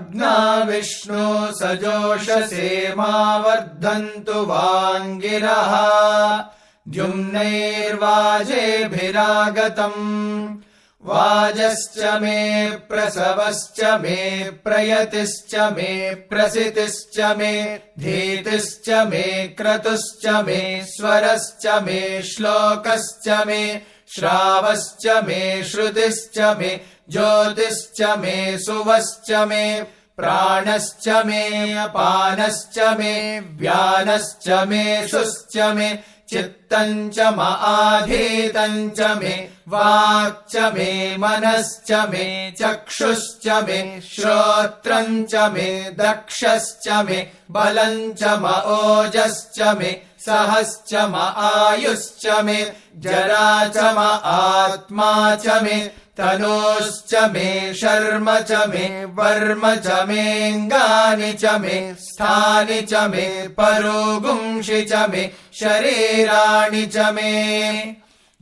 अग्ना विष्णु सजोषसे मा वर्धन्तु वाङ्गिरः द्युम्नैर्वाजेभिरागतम् वाजश्च मे प्रसवश्च मे प्रयतिश्च मे प्रसितिश्च मे धीतिश्च मे क्रतुश्च मे स्वरश्च मे श्लोकश्च मे श्रावश्च मे श्रुतिश्च मे ज्योतिश्च मे सुवश्च मे प्राणश्च मे अपानश्च मे व्यानश्च मे शुश्च मे चित्तम् च आधीतम् च मे वाक् च मे मनश्च मे चक्षुश्च मे श्रोत्रम् च मे दक्षश्च मे बलम् च ओजश्च मे सहश्च आयुश्च मे जरा च आत्मा च मे तनोश्च मे शर्म च मे वर्म च मेऽङ्गानि च मे स्थानि च मे परोगुंषि च मे शरीराणि च मे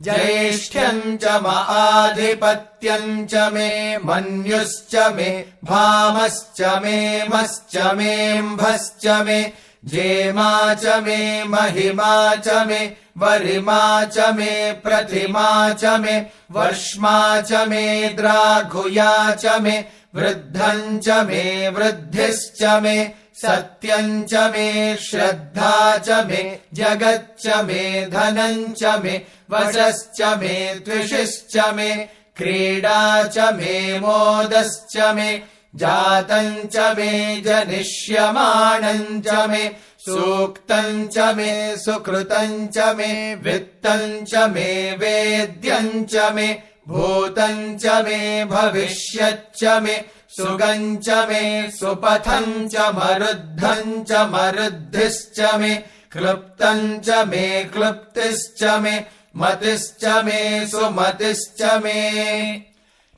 ज्येष्ठ्यम् च आधिपत्यम् च मे मन्युश्च मे भामश्च मे मश्च मेऽम्भश्च मे जेमा च मे महिमा च मे वरिमा च मे प्रतिमा च मे वर्ष्मा च मे द्राघुया च मे वृद्धम् च मे वृद्धिश्च मे सत्यम् च मे श्रद्धा च मे जगच्च मे धनम् च मे वशश्च मे द्विषिश्च मे क्रीडा च मे मोदश्च मे जातम् च मे जनिष्यमाणम् च मे सूक्तम् च मे सुकृतम् च मे वित्तम् च मे वेद्यम् च मे भूतम् च मे भविष्यच्च मे सुगम् च मे सुपथम् च मरुद्धम् च मरुद्धिश्च मे क्लृप्तम् च मे क्लृप्तिश्च मे मतिश्च मे सुमतिश्च मे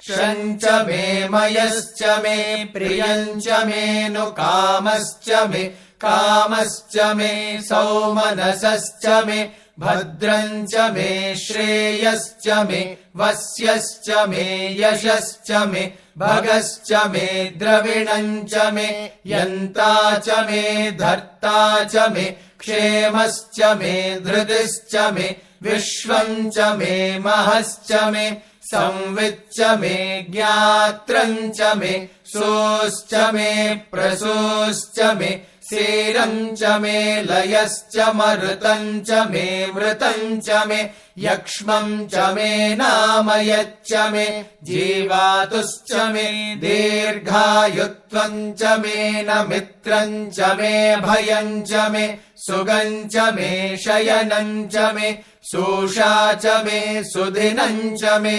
क्षम् च मे मयश्च मे प्रियम् च मेऽनुकामश्च मे कामश्च मे सौमनसश्च मे भद्रम् च मे श्रेयश्च मे वस्यश्च मे यशश्च मे भगश्च मे द्रविणम् च मे यन्ता च मे धर्ता च मे क्षेमश्च मे धृतिश्च मे विश्वम् च मे महश्च मे संविच्च मे ज्ञात्रम् च मे सोश्च मे प्रसोश्च मे सीरम् च मे लयश्च मरुतम् च मे मृतम् च मे यक्ष्मम् च मे नामयच्च मे जीवातुश्च मे दीर्घायुत्वम् च मे न मित्रम् च मे भयम् च मे सुगम् च मे शयनम् च मे सूषा च मे सुदिनम् च मे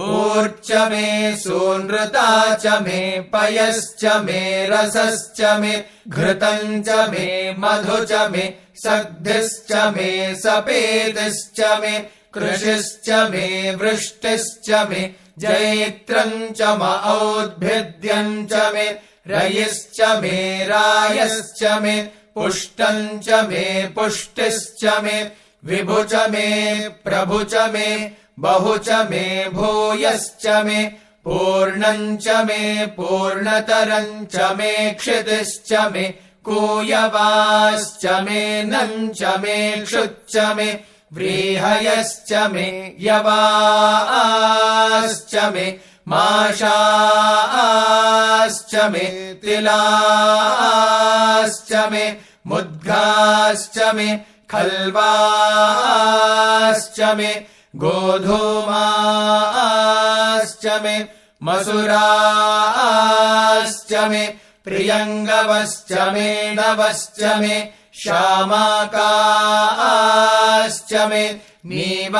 ऊर्च मे सूनृता च मे पयश्च मे रसश्च मे घृतम् च मे मधु च मे सग्धिश्च मे सपेतिश्च मे कृषिश्च मे वृष्टिश्च मे जैत्रम् च औद्भिद्यम् च मे रयिश्च मे रायश्च मे पुष्टम् च मे पुष्टिश्च मे विभु च मे प्रभु च मे बहु च मे भूयश्च मे पूर्णम् च मे पूर्णतरम् च मे क्षितिश्च मे कूयवाश्च मे नम् च मे क्षुच्च मे व्रीहयश्च मे यवाश्च मे माशाश्च मे तिलाश्च मे मुद्गाश्च मे खल्वाश्च मे गोधूमाश्च मे मसुराश्च मे प्रियङ्गवश्च मे नवश्च मे श्यामाकाश्च मे नीवाराश्च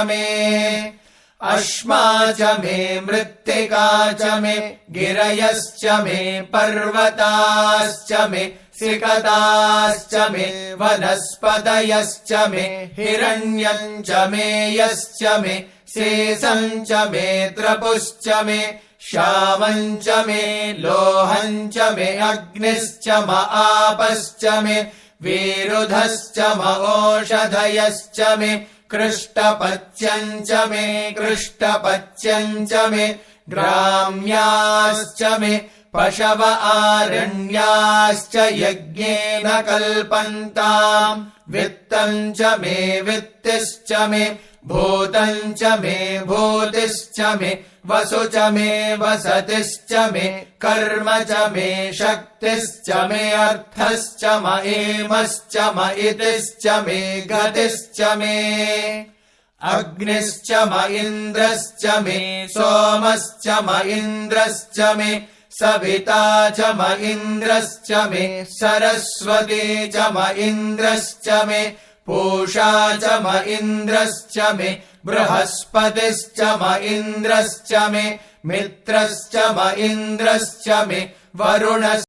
मे अश्मा च मे मृत्तिका च मे गिरयश्च मे पर्वताश्च मे सिकताश्च मे वनस्पतयश्च मे हिरण्यम् च मे यश्च मे शेषम् च मे त्रपुश्च मे श्यामम् च मे लोहम् च मे अग्निश्च आपश्च मे वीरुधश्च ओषधयश्च मे कृष्टपच्यम् च मे कृष्टपच्यम् च मे ग्राम्याश्च मे पशव आरण्याश्च यज्ञेन कल्पन्ताम् वित्तम् च मे वित्तिश्च मे भूतम् च मे भूतिश्च मे वसु च मे वसतिश्च मे कर्म च मे शक्तिश्च मे अर्थश्च म एमश्च म इतिश्च मे गतिश्च मे अग्निश्च म इन्द्रश्च मे सोमश्च म इन्द्रश्च मे सविता च म इन्द्रश्च मे सरस्वती च म इन्द्रश्च मे पूषा च म इन्द्रश्च मे बृहस्पतिश्च म इन्द्रश्च मे मित्रश्च म इन्द्रश्च मे वरुणश्च